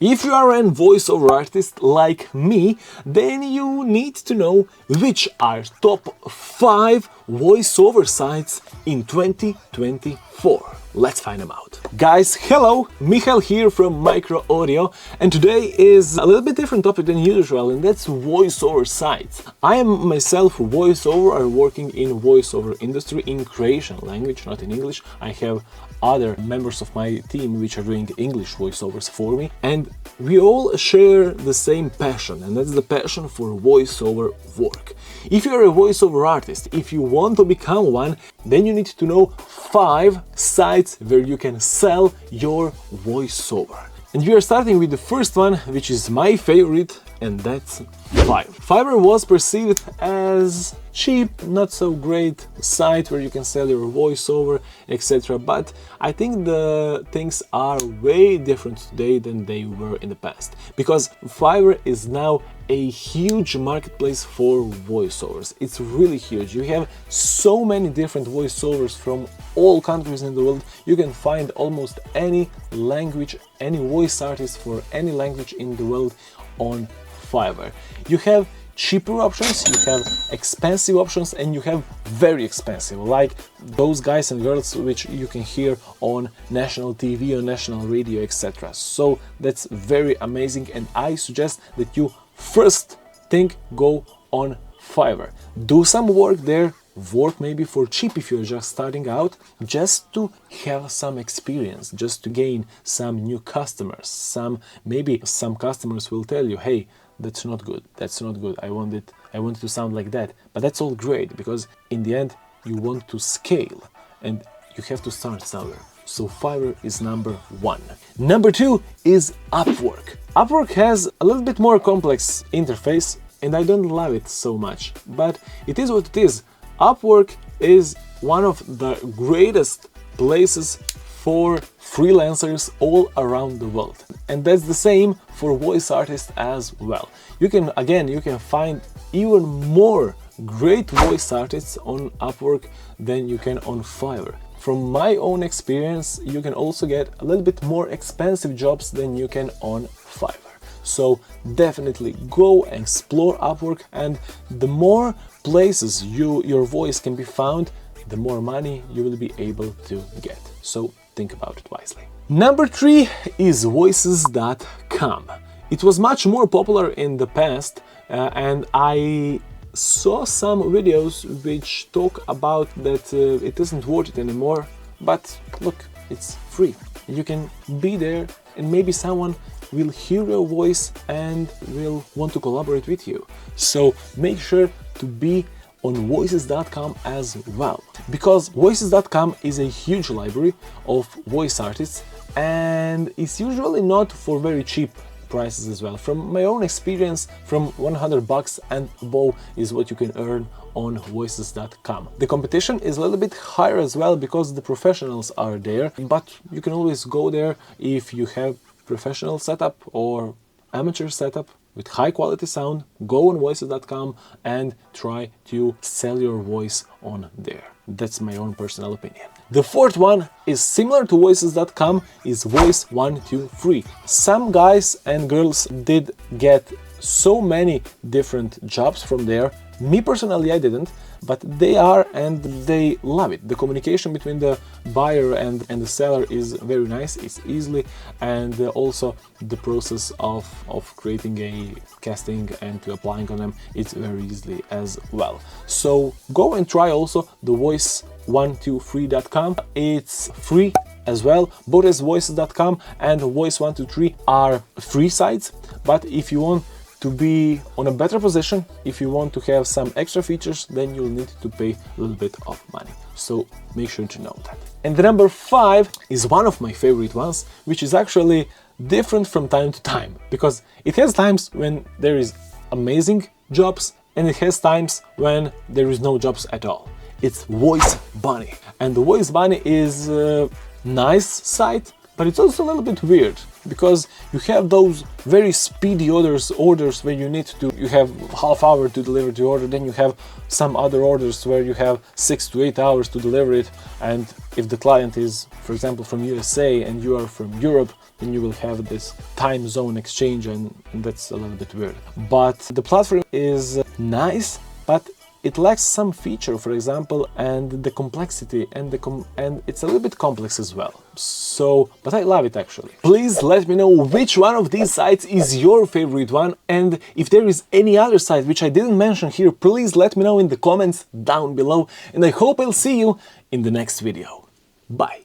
If you are a voiceover artist like me, then you need to know which are top 5 voiceover sites in 2024. Let's find them out. Guys, hello! Michael here from Micro Audio, and today is a little bit different topic than usual, and that's voiceover sites. I am myself voiceover. I'm working in voiceover industry in Croatian language, not in English. I have other members of my team which are doing English voiceovers for me, and we all share the same passion, and that's the passion for voiceover work. If you're a voiceover artist, if you want to become one, then you need to know 5 sites where you can sell your voiceover. And we are starting with the first one, which is my favorite, and that's Fiverr. Fiverr was perceived as cheap, not so great site where you can sell your voiceover, etc. But I think the things are way different today than they were in the past, because Fiverr is now a huge marketplace for voiceovers. It's really huge. You have so many different voiceovers from all countries in the world. You can find almost any language, any voice artist for any language in the world on Fiverr. You have cheaper options, you have expensive options, and you have very expensive, like those guys and girls which you can hear on national TV, on national radio, etc. So that's very amazing, and I suggest that you first go on Fiverr. Do some work there, work maybe for cheap if you're just starting out, just to have some experience, just to gain some new customers. Maybe some customers will tell you, hey, that's not good, I want it to sound like that. But that's all great, because in the end you want to scale and you have to start somewhere. So Fiverr is number 1. Number 2 is Upwork. Upwork has a little bit more complex interface, and I don't love it so much, but it is what it is. Upwork is one of the greatest places for freelancers all around the world, and that's the same for voice artists as well. You can find even more great voice artists on Upwork than you can on Fiverr. From my own experience, you can also get a little bit more expensive jobs than you can on Fiverr. So definitely go and explore Upwork, and the more places your voice can be found, the more money you will be able to get. So think about it wisely. Number 3 is voices.com. It was much more popular in the past, and I saw some videos which talk about that it isn't worth it anymore, but look, it's free. You can be there, and maybe someone will hear your voice and will want to collaborate with you. So make sure to be on voices.com as well, because voices.com is a huge library of voice artists, and it's usually not for very cheap prices as well. From my own experience, from $100 and above is what you can earn on voices.com. The competition is a little bit higher as well, because the professionals are there, but you can always go there if you have professional setup or amateur setup with high quality sound. Go on voices.com and try to sell your voice on there. That's my own personal opinion. The 4th one is similar to voices.com, is Voice123. Some guys and girls did get so many different jobs from there. Me personally, I didn't, but they are, and they love it. The communication between the buyer and the seller is very nice, it's easily, and also the process of creating a casting and to applying on them, it's very easily as well. So go and try also the voice123.com. It's free as well. Both as voices.com and voice123 are free sites, but if you want to be on a better position, if you want to have some extra features, then you'll need to pay a little bit of money. So make sure to know that. And the number 5 is one of my favorite ones, which is actually different from time to time, because it has times when there is amazing jobs, and it has times when there is no jobs at all. It's VoiceBunny. And the VoiceBunny is a nice site, but it's also a little bit weird. because you have those very speedy orders where you have half hour to deliver the order, then you have some other orders where you have 6 to 8 hours to deliver it, and if the client is, for example, from USA and you are from Europe, then you will have this time zone exchange, and that's a little bit weird. But the platform is nice, but it lacks some feature, for example, and the complexity, and it's a little bit complex as well. So, but I love it actually. Please let me know which one of these sites is your favorite one, and if there is any other site which I didn't mention here, please let me know in the comments down below, and I hope I'll see you in the next video. Bye!